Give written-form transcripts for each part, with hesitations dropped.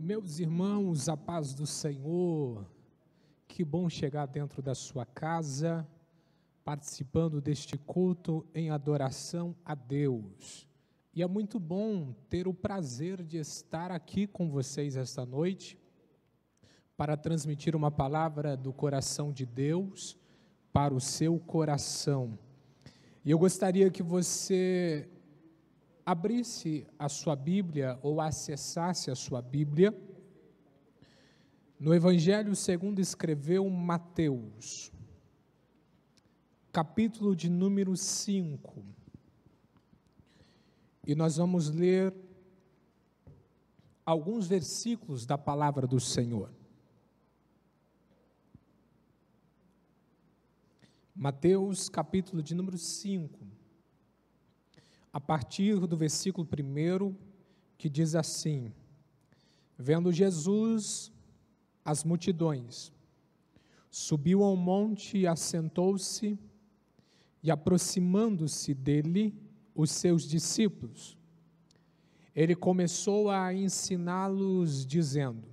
Meus irmãos, a paz do Senhor, que bom chegar dentro da sua casa, participando deste culto em adoração a Deus. E é muito bom ter o prazer de estar aqui com vocês esta noite, para transmitir uma palavra do coração de Deus para o seu coração. E eu gostaria que você abrisse a sua Bíblia ou acessasse a sua Bíblia no Evangelho segundo escreveu Mateus, capítulo de número 5. E nós vamos ler alguns versículos da palavra do Senhor. Mateus, capítulo de número 5. A partir do versículo 1, que diz assim: Vendo Jesus as multidões, subiu ao monte e assentou-se, e aproximando-se dele, os seus discípulos, ele começou a ensiná-los, dizendo: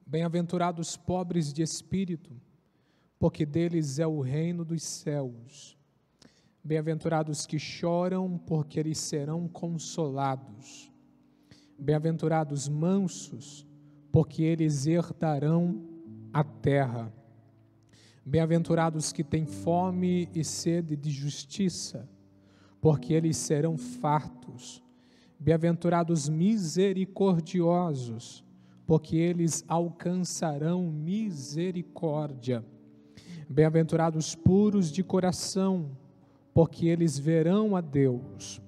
Bem-aventurados pobres de espírito, porque deles é o reino dos céus. Bem-aventurados que choram, porque eles serão consolados. Bem-aventurados mansos, porque eles herdarão a terra. Bem-aventurados que têm fome e sede de justiça, porque eles serão fartos. Bem-aventurados misericordiosos, porque eles alcançarão misericórdia. Bem-aventurados puros de coração, porque eles verão a Deus.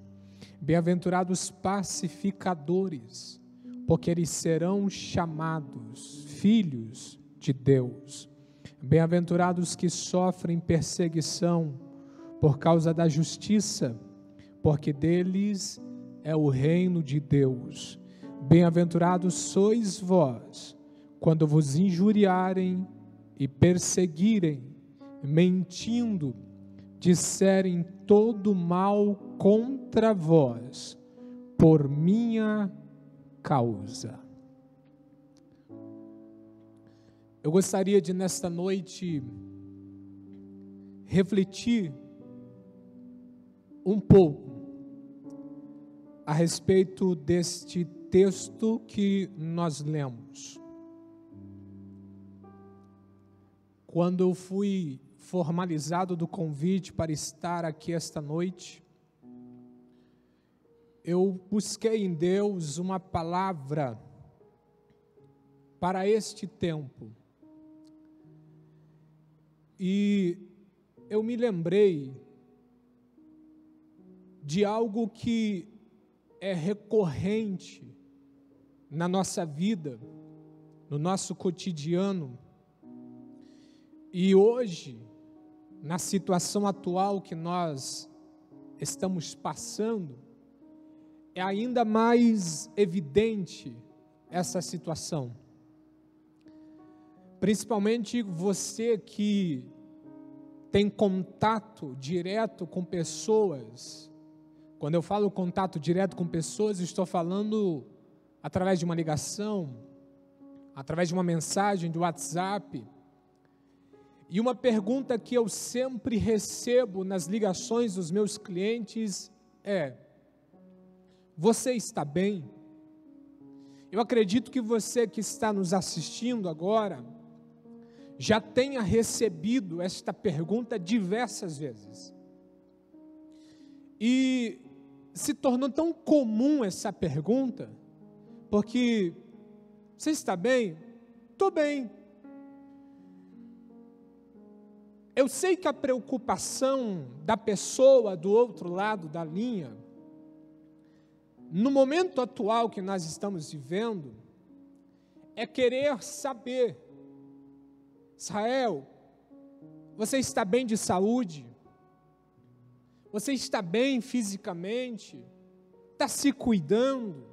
Bem-aventurados pacificadores, porque eles serão chamados filhos de Deus. Bem-aventurados que sofrem perseguição por causa da justiça, porque deles é o reino de Deus. Bem-aventurados sois vós, quando vos injuriarem e perseguirem, mentindo, disserem todo mal contra vós, por minha causa. Eu gostaria de, nesta noite, refletir um pouco a respeito deste texto que nós lemos. Quando eu fui formalizado do convite para estar aqui esta noite, eu busquei em Deus uma palavra para este tempo. E eu me lembrei de algo que é recorrente na nossa vida, no nosso cotidiano. E hoje, na situação atual que nós estamos passando, é ainda mais evidente essa situação. Principalmente você que tem contato direto com pessoas. Quando eu falo contato direto com pessoas, estou falando através de uma ligação, através de uma mensagem de WhatsApp. E uma pergunta que eu sempre recebo nas ligações dos meus clientes é: você está bem? Eu acredito que você que está nos assistindo agora já tenha recebido esta pergunta diversas vezes. E se tornou tão comum essa pergunta, porque você está bem? Estou bem. Eu sei que a preocupação da pessoa do outro lado da linha, no momento atual que nós estamos vivendo, é querer saber: Israel, você está bem de saúde? Você está bem fisicamente? Está se cuidando?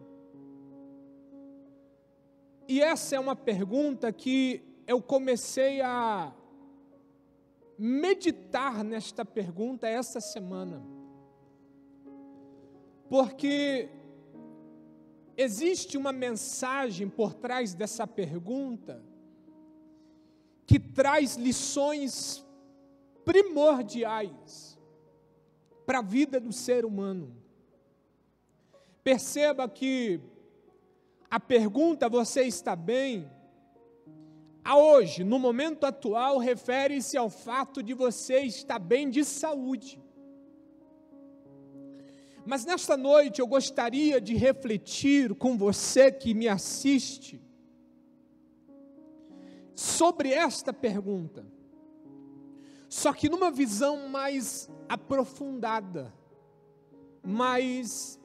E essa é uma pergunta que eu comecei a meditar nesta pergunta essa semana. Porque existe uma mensagem por trás dessa pergunta que traz lições primordiais para a vida do ser humano. Perceba que a pergunta "você está bem?", a hoje, no momento atual, refere-se ao fato de você estar bem de saúde. Mas nesta noite eu gostaria de refletir com você que me assiste sobre esta pergunta, só que numa visão mais aprofundada, mais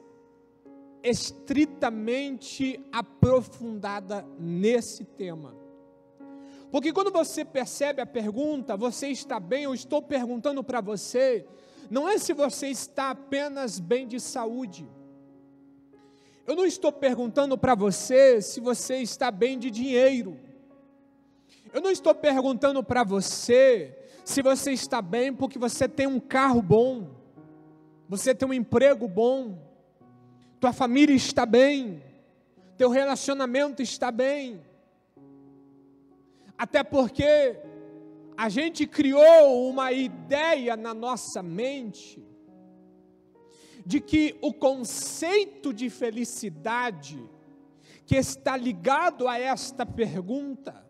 estritamente aprofundada nesse tema. Porque quando você percebe a pergunta "você está bem?", eu estou perguntando para você, não é se você está apenas bem de saúde. Eu não estou perguntando para você se você está bem de dinheiro. Eu não estou perguntando para você se você está bem porque você tem um carro bom, você tem um emprego bom, tua família está bem, teu relacionamento está bem. Até porque a gente criou uma ideia na nossa mente de que o conceito de felicidade que está ligado a esta pergunta,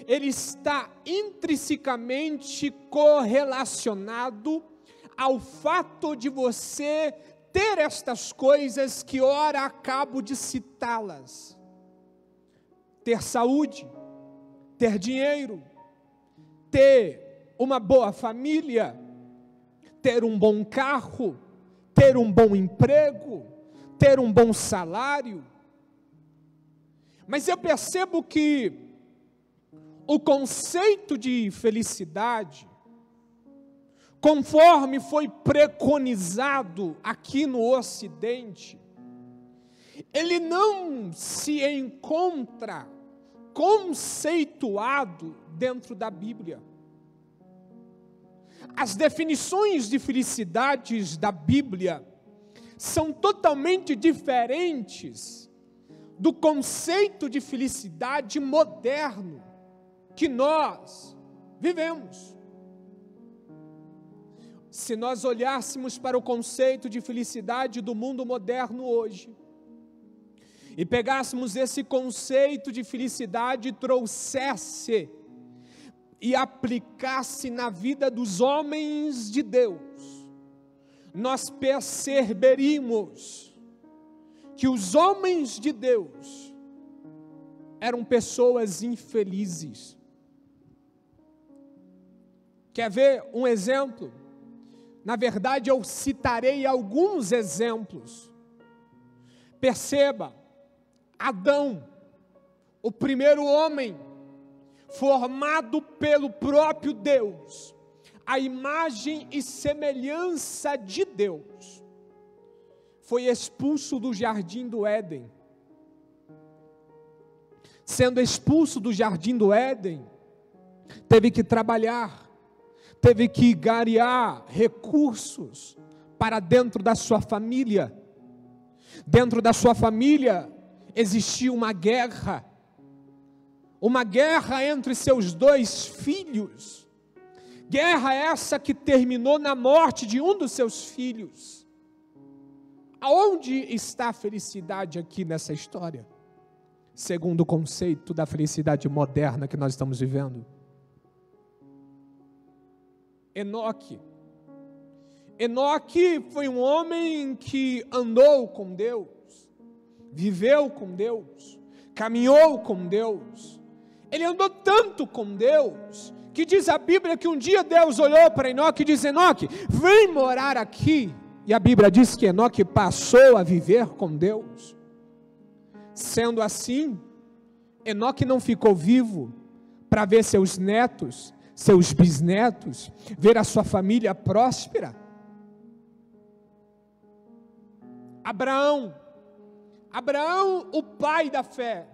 ele está intrinsecamente correlacionado ao fato de você ter estas coisas que ora acabo de citá-las: ter saúde, ter dinheiro, ter uma boa família, ter um bom carro, ter um bom emprego, ter um bom salário. Mas eu percebo que o conceito de felicidade, conforme foi preconizado aqui no Ocidente, ele não se encontra conceituado dentro da Bíblia. As definições de felicidades da Bíblia são totalmente diferentes do conceito de felicidade moderno que nós vivemos. Se nós olhássemos para o conceito de felicidade do mundo moderno hoje, e pegássemos esse conceito de felicidade e trouxesse e aplicasse na vida dos homens de Deus, nós perceberíamos que os homens de Deus eram pessoas infelizes. Quer ver um exemplo? Na verdade, eu citarei alguns exemplos. Perceba, Adão, o primeiro homem, formado pelo próprio Deus, a imagem e semelhança de Deus, foi expulso do jardim do Éden. Sendo expulso do jardim do Éden, teve que trabalhar, teve que garear recursos para dentro da sua família. Dentro da sua família existia uma guerra entre seus dois filhos, guerra essa que terminou na morte de um dos seus filhos. Aonde está a felicidade aqui nessa história? Segundo o conceito da felicidade moderna que nós estamos vivendo. Enoque foi um homem que andou com Deus, viveu com Deus, caminhou com Deus. Ele andou tanto com Deus, que diz a Bíblia que um dia Deus olhou para Enoque e disse: Enoque, vem morar aqui. E a Bíblia diz que Enoque passou a viver com Deus. Sendo assim, Enoque não ficou vivo para ver seus netos, seus bisnetos, ver a sua família próspera. Abraão, o pai da fé.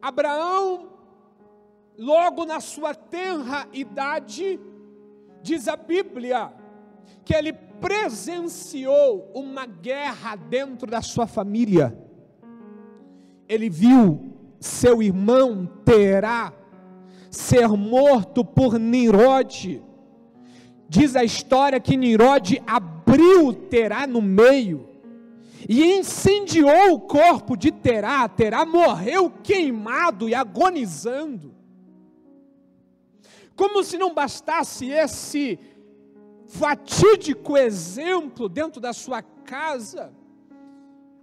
Abraão, logo na sua tenra idade, diz a Bíblia, que ele presenciou uma guerra dentro da sua família. ele viu seu irmão Terá ser morto por Nimrode. Diz a história que Nimrode abriu Terá no meio e incendiou o corpo de Terá. Terá morreu queimado e agonizando. Como se não bastasse esse fatídico exemplo dentro da sua casa,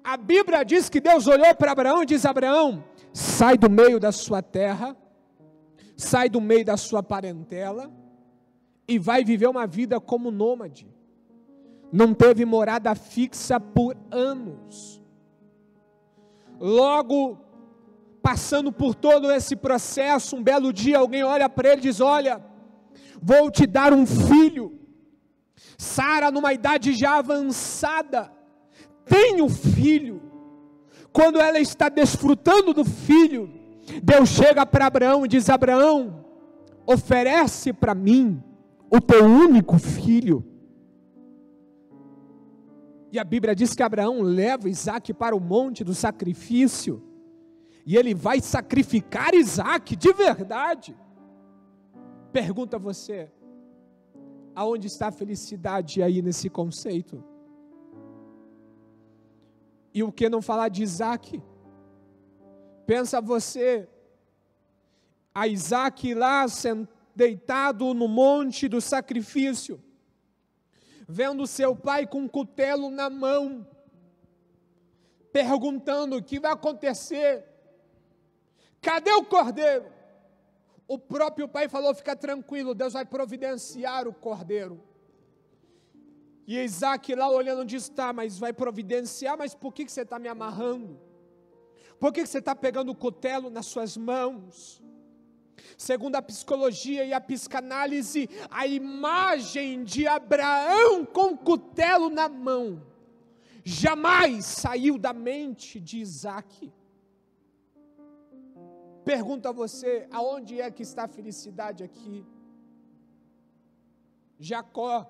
a Bíblia diz que Deus olhou para Abraão e diz: Abraão, sai do meio da sua terra, sai do meio da sua parentela e vai viver uma vida como nômade. Não teve morada fixa por anos. Logo, passando por todo esse processo, um belo dia alguém olha para ele e diz: olha, vou te dar um filho. Sara, numa idade já avançada, tem um filho. Quando ela está desfrutando do filho, Deus chega para Abraão e diz: Abraão, oferece para mim o teu único filho. E a Bíblia diz que Abraão leva Isaque para o monte do sacrifício, e ele vai sacrificar Isaque de verdade. Pergunta você, aonde está a felicidade aí nesse conceito? E o que não falar de Isaque? Pensa você, a Isaque lá deitado no monte do sacrifício, vendo seu pai com um cutelo na mão, perguntando o que vai acontecer, cadê o cordeiro? O próprio pai falou: fica tranquilo, Deus vai providenciar o cordeiro. E Isaque lá olhando diz: tá, mas vai providenciar, mas por que você está me amarrando? Por que você está pegando o cutelo nas suas mãos? Segundo a psicologia e a psicanálise, a imagem de Abraão com o cutelo na mão jamais saiu da mente de Isaque. Pergunto a você, aonde é que está a felicidade aqui? Jacó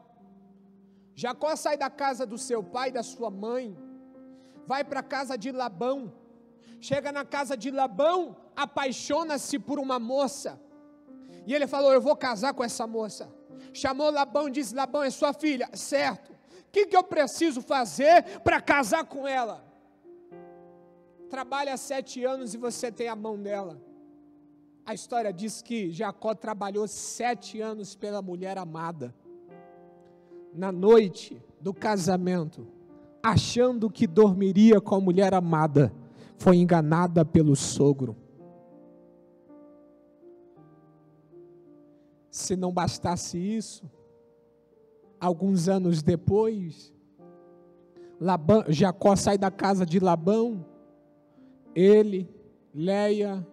sai da casa do seu pai e da sua mãe, vai para a casa de Labão, chega na casa de Labão, apaixona-se por uma moça, e ele falou: eu vou casar com essa moça. Chamou Labão e disse: Labão, é sua filha? Certo. O que eu preciso fazer para casar com ela? Trabalha 7 anos e você tem a mão dela. A história diz que Jacó trabalhou 7 anos pela mulher amada. Na noite do casamento, achando que dormiria com a mulher amada, foi enganada pelo sogro. Se não bastasse isso, alguns anos depois, Jacó sai da casa de Labão, ele, Leia,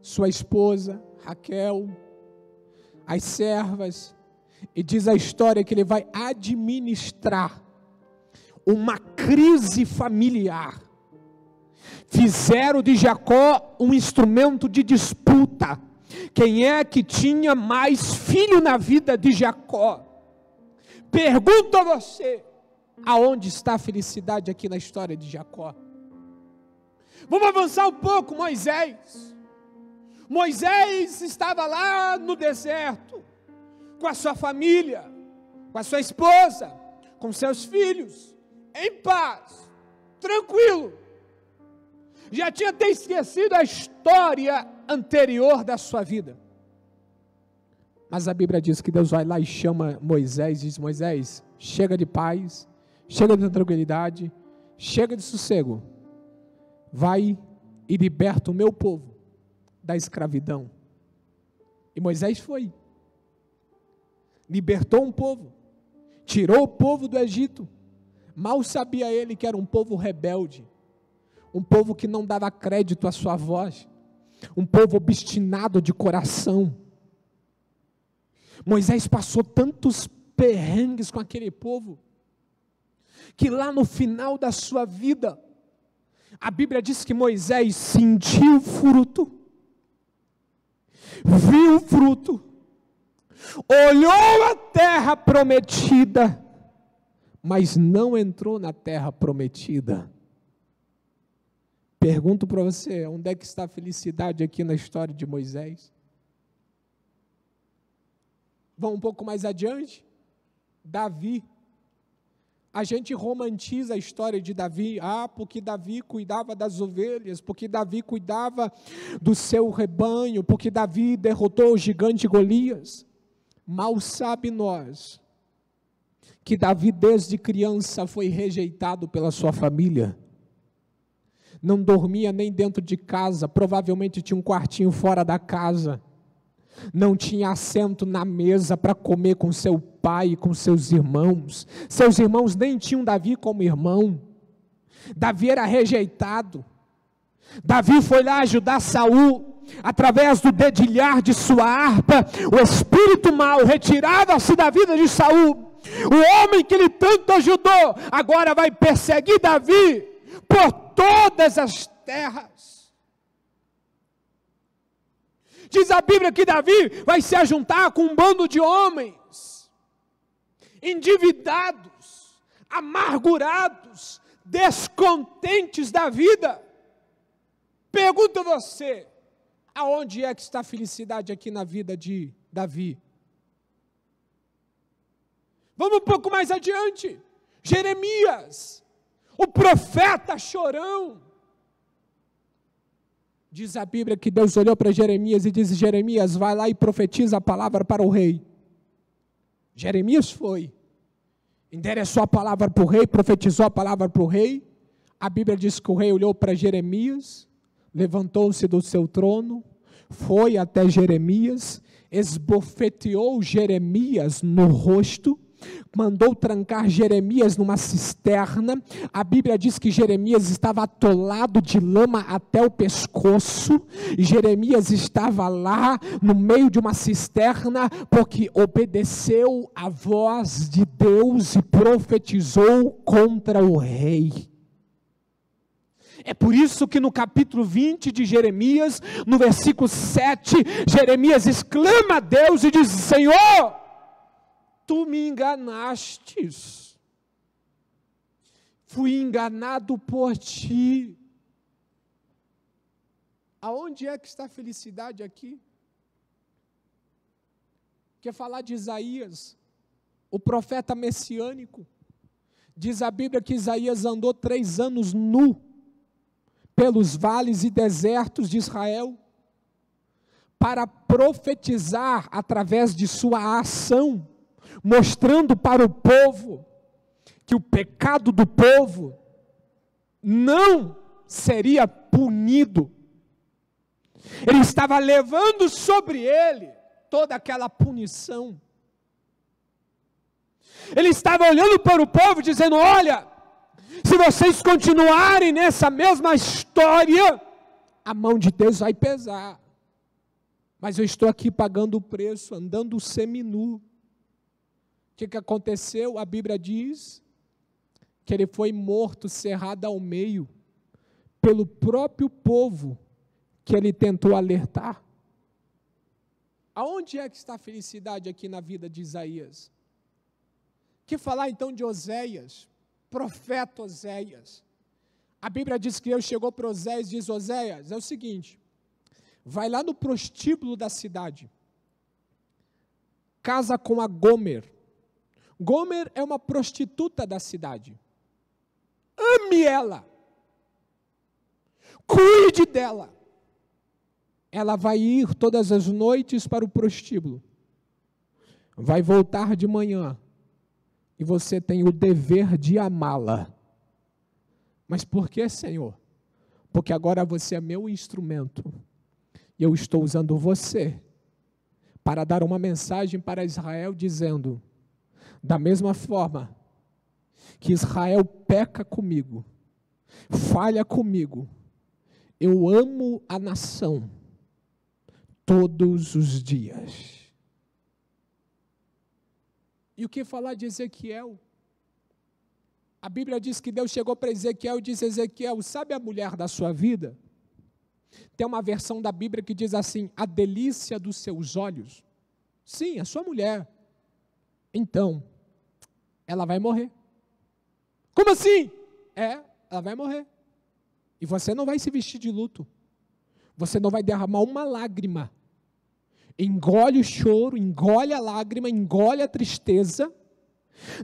sua esposa, Raquel, as servas, e diz a história que ele vai administrar uma crise familiar. Fizeram de Jacó um instrumento de disputa. Quem é que tinha mais filho na vida de Jacó? Pergunto a você, aonde está a felicidade aqui na história de Jacó? Vamos avançar um pouco. Moisés estava lá no deserto, com a sua família, com a sua esposa, com seus filhos, em paz, tranquilo. Já tinha até esquecido a história anterior da sua vida. Mas a Bíblia diz que Deus vai lá e chama Moisés, diz: Moisés, chega de paz, chega de tranquilidade, chega de sossego, vai e liberta o meu povo da escravidão. E Moisés foi, libertou um povo, tirou o povo do Egito. Mal sabia ele que era um povo rebelde, um povo que não dava crédito à sua voz, um povo obstinado de coração. Moisés passou tantos perrengues com aquele povo, que lá no final da sua vida, a Bíblia diz que Moisés sentiu o fruto, viu o fruto, olhou a terra prometida, mas não entrou na terra prometida. Pergunto para você, onde é que está a felicidade aqui na história de Moisés? Vamos um pouco mais adiante. Davi. A gente romantiza a história de Davi, porque Davi cuidava das ovelhas, porque Davi cuidava do seu rebanho, porque Davi derrotou o gigante Golias. Mal sabe nós, que Davi desde criança foi rejeitado pela sua família, não dormia nem dentro de casa, provavelmente tinha um quartinho fora da casa, não tinha assento na mesa para comer com seu pai e com seus irmãos nem tinham Davi como irmão, Davi era rejeitado, Davi foi lá ajudar Saul, através do dedilhar de sua harpa, o espírito mau retirava-se da vida de Saul, o homem que ele tanto ajudou, agora vai perseguir Davi, por todas as terras. Diz a Bíblia que Davi vai se ajuntar com um bando de homens, endividados, amargurados, descontentes da vida. Pergunto a você, aonde é que está a felicidade aqui na vida de Davi? Vamos um pouco mais adiante. Jeremias, o profeta chorão. Diz a Bíblia que Deus olhou para Jeremias e disse: Jeremias, vai lá e profetiza a palavra para o rei. Jeremias foi, endereçou a palavra para o rei, profetizou a palavra para o rei. A Bíblia diz que o rei olhou para Jeremias, levantou-se do seu trono, foi até Jeremias, esbofeteou Jeremias no rosto, mandou trancar Jeremias numa cisterna. A Bíblia diz que Jeremias estava atolado de lama até o pescoço, e Jeremias estava lá no meio de uma cisterna, porque obedeceu a voz de Deus e profetizou contra o rei. É por isso que no capítulo 20 de Jeremias, no versículo 7, Jeremias exclama a Deus e diz: Senhor, tu me enganastes, fui enganado por ti. Aonde é que está a felicidade aqui? Quer falar de Isaías, o profeta messiânico? Diz a Bíblia que Isaías andou 3 anos nu, pelos vales e desertos de Israel, para profetizar através de sua ação, mostrando para o povo que o pecado do povo não seria punido. Ele estava levando sobre ele toda aquela punição. Ele estava olhando para o povo dizendo: olha, se vocês continuarem nessa mesma história, a mão de Deus vai pesar. Mas eu estou aqui pagando o preço, andando seminu. O que aconteceu? A Bíblia diz que ele foi morto, cerrado ao meio, pelo próprio povo que ele tentou alertar. Aonde é que está a felicidade aqui na vida de Isaías? Que falar então de Oséias, profeta Oséias. A Bíblia diz que Deus chegou para Oséias e diz: Oséias, é o seguinte, vai lá no prostíbulo da cidade, casa com a Gomer. Gomer é uma prostituta da cidade. Ame ela. Cuide dela. Ela vai ir todas as noites para o prostíbulo. Vai voltar de manhã. E você tem o dever de amá-la. Mas por que, Senhor? Porque agora você é meu instrumento. E eu estou usando você para dar uma mensagem para Israel dizendo: da mesma forma que Israel peca comigo, falha comigo, eu amo a nação todos os dias. E o que falar de Ezequiel? A Bíblia diz que Deus chegou para Ezequiel e disse: Ezequiel, sabe a mulher da sua vida? Tem uma versão da Bíblia que diz assim: a delícia dos seus olhos. Sim, a sua mulher. Então, ela vai morrer. Como assim? Ela vai morrer. E você não vai se vestir de luto. Você não vai derramar uma lágrima. Engole o choro, engole a lágrima, engole a tristeza.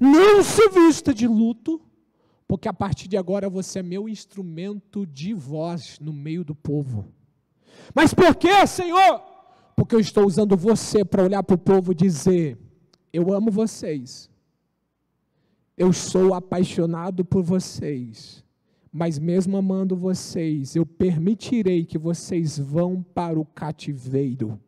Não se vista de luto, porque a partir de agora você é meu instrumento de voz no meio do povo. Mas por quê, Senhor? Porque eu estou usando você para olhar para o povo e dizer: eu amo vocês. Eu sou apaixonado por vocês. Mas mesmo amando vocês, eu permitirei que vocês vão para o cativeiro.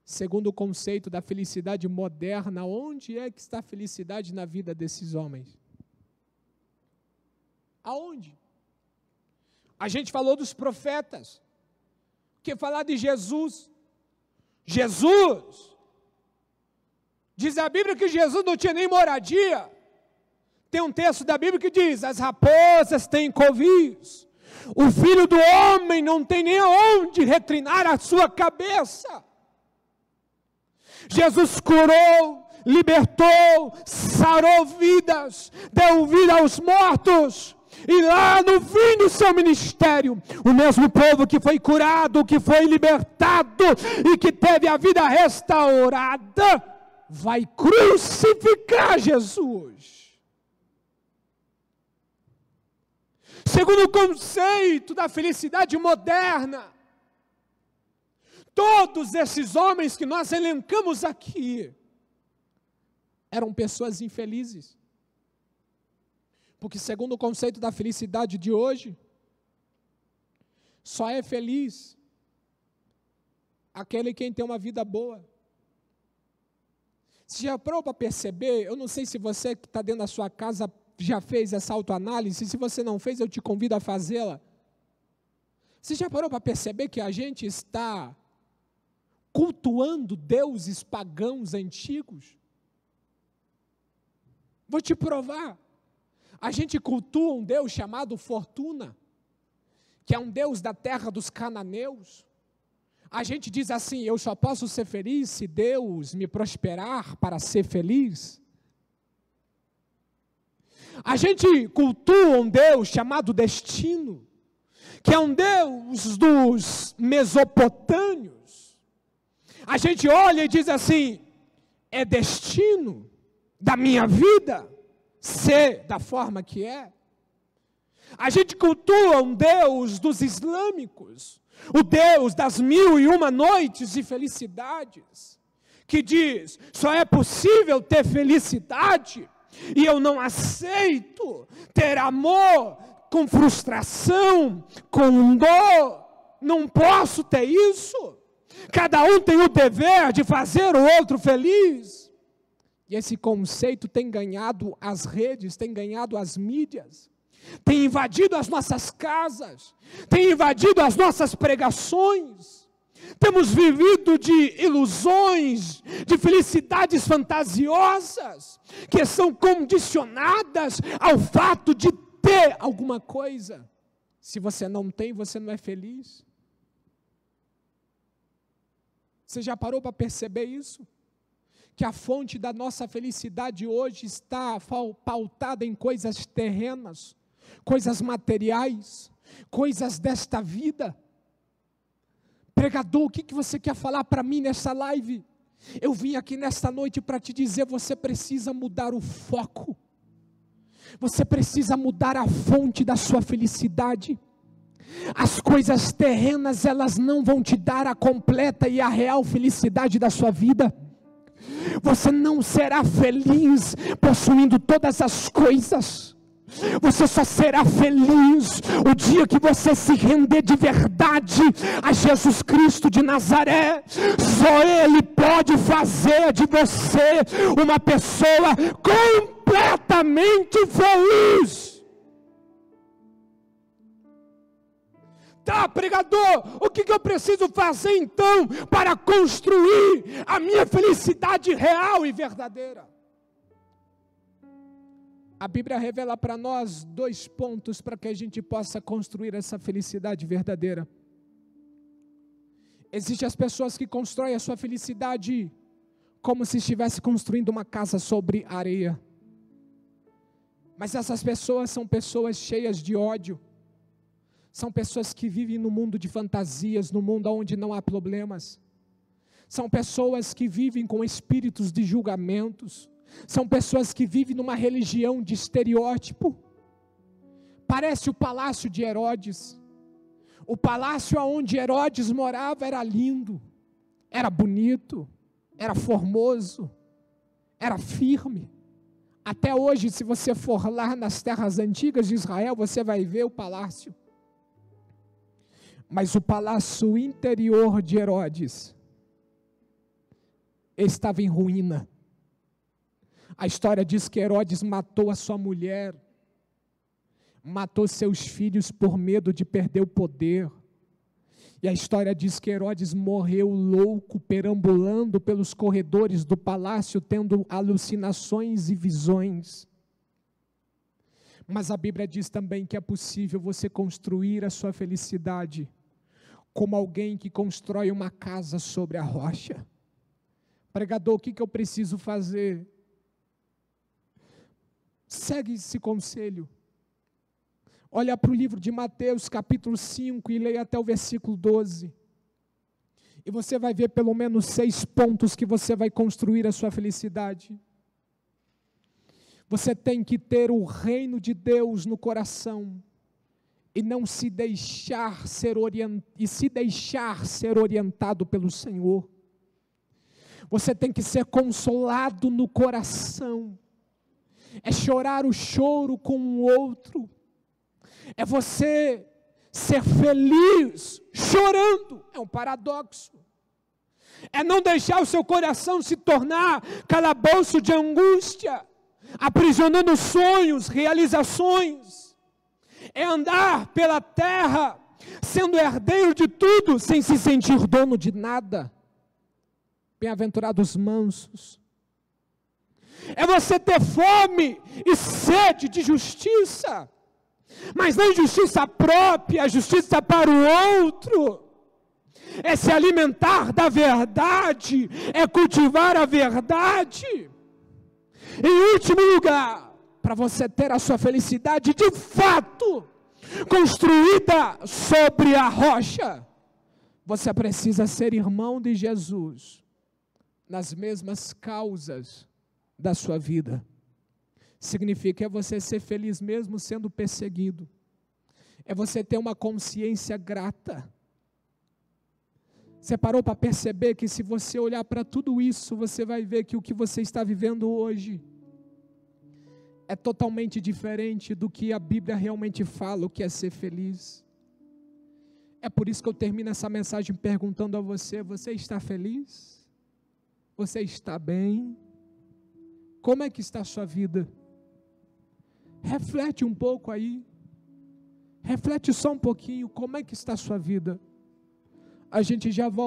Segundo o conceito da felicidade moderna, onde é que está a felicidade na vida desses homens? Aonde? A gente falou dos profetas. Que falar de Jesus? Jesus! Diz a Bíblia que Jesus não tinha nem moradia. Tem um texto da Bíblia que diz: as raposas têm covis. O Filho do Homem não tem nem aonde reclinar a sua cabeça. Jesus curou, libertou, sarou vidas, deu vida aos mortos. E lá no fim do seu ministério, o mesmo povo que foi curado, que foi libertado e que teve a vida restaurada, vai crucificar Jesus. Segundo o conceito da felicidade moderna, todos esses homens que nós elencamos aqui eram pessoas infelizes. Porque segundo o conceito da felicidade de hoje, só é feliz aquele quem tem uma vida boa. Você já parou para perceber? Eu não sei se você que está dentro da sua casa já fez essa autoanálise. Se você não fez, eu te convido a fazê-la. Você já parou para perceber que a gente está cultuando deuses pagãos antigos? Vou te provar. A gente cultua um Deus chamado Fortuna, que é um Deus da terra dos cananeus. A gente diz assim: eu só posso ser feliz se Deus me prosperar para ser feliz. A gente cultua um Deus chamado Destino, que é um Deus dos mesopotâmios. A gente olha e diz assim: é destino da minha vida ser da forma que é. A gente cultua um Deus dos islâmicos, o Deus das 1001 noites de felicidades, que diz: só é possível ter felicidade, e eu não aceito ter amor com frustração, com dor, não posso ter isso. Cada um tem o dever de fazer o outro feliz. E esse conceito tem ganhado as redes, tem ganhado as mídias, tem invadido as nossas casas, tem invadido as nossas pregações. Temos vivido de ilusões, de felicidades fantasiosas, que são condicionadas ao fato de ter alguma coisa. Se você não tem, você não é feliz. Você já parou para perceber isso? Que a fonte da nossa felicidade hoje está pautada em coisas terrenas, coisas materiais, coisas desta vida. Pregador, o que você quer falar para mim nessa live? Eu vim aqui nesta noite para te dizer: você precisa mudar o foco. Você precisa mudar a fonte da sua felicidade. As coisas terrenas, elas não vão te dar a completa e a real felicidade da sua vida. Você não será feliz possuindo todas as coisas. Você só será feliz o dia que você se render de verdade a Jesus Cristo de Nazaré. Só Ele pode fazer de você uma pessoa completamente feliz. Tá, pregador, o que eu preciso fazer então para construir a minha felicidade real e verdadeira? A Bíblia revela para nós 2 pontos para que a gente possa construir essa felicidade verdadeira. Existem as pessoas que constroem a sua felicidade como se estivesse construindo uma casa sobre areia. Mas essas pessoas são pessoas cheias de ódio. São pessoas que vivem no mundo de fantasias, no mundo onde não há problemas. São pessoas que vivem com espíritos de julgamentos. São pessoas que vivem numa religião de estereótipo. Parece o palácio de Herodes. O palácio onde Herodes morava era lindo, era bonito, era formoso, era firme. Até hoje, se você for lá nas terras antigas de Israel, você vai ver o palácio. Mas o palácio interior de Herodes estava em ruína. A história diz que Herodes matou a sua mulher, matou seus filhos por medo de perder o poder. E a história diz que Herodes morreu louco, perambulando pelos corredores do palácio, tendo alucinações e visões. Mas a Bíblia diz também que é possível você construir a sua felicidade como alguém que constrói uma casa sobre a rocha. Pregador, o que eu preciso fazer? Segue esse conselho. Olha para o livro de Mateus, capítulo 5, e leia até o versículo 12. E você vai ver pelo menos 6 pontos que você vai construir a sua felicidade. Você tem que ter o reino de Deus no coração, e não se deixar ser orientado pelo Senhor. Você tem que ser consolado no coração. É chorar o choro com o outro. É você ser feliz chorando. É um paradoxo. É não deixar o seu coração se tornar calabouço de angústia, aprisionando sonhos, realizações. É andar pela terra sendo herdeiro de tudo, sem se sentir dono de nada. Bem-aventurados mansos. É você ter fome e sede de justiça, mas não justiça própria, justiça para o outro. É se alimentar da verdade, é cultivar a verdade. Em último lugar, para você ter a sua felicidade de fato construída sobre a rocha, você precisa ser irmão de Jesus nas mesmas causas da sua vida. Significa é você ser feliz mesmo sendo perseguido. É você ter uma consciência grata. Você parou para perceber que se você olhar para tudo isso, você vai ver que o que você está vivendo hoje é totalmente diferente do que a Bíblia realmente fala, o que é ser feliz. É por isso que eu termino essa mensagem perguntando a você: você está feliz? Você está bem? Como é que está a sua vida? Reflete um pouco aí. Reflete só um pouquinho, como é que está a sua vida? A gente já volta.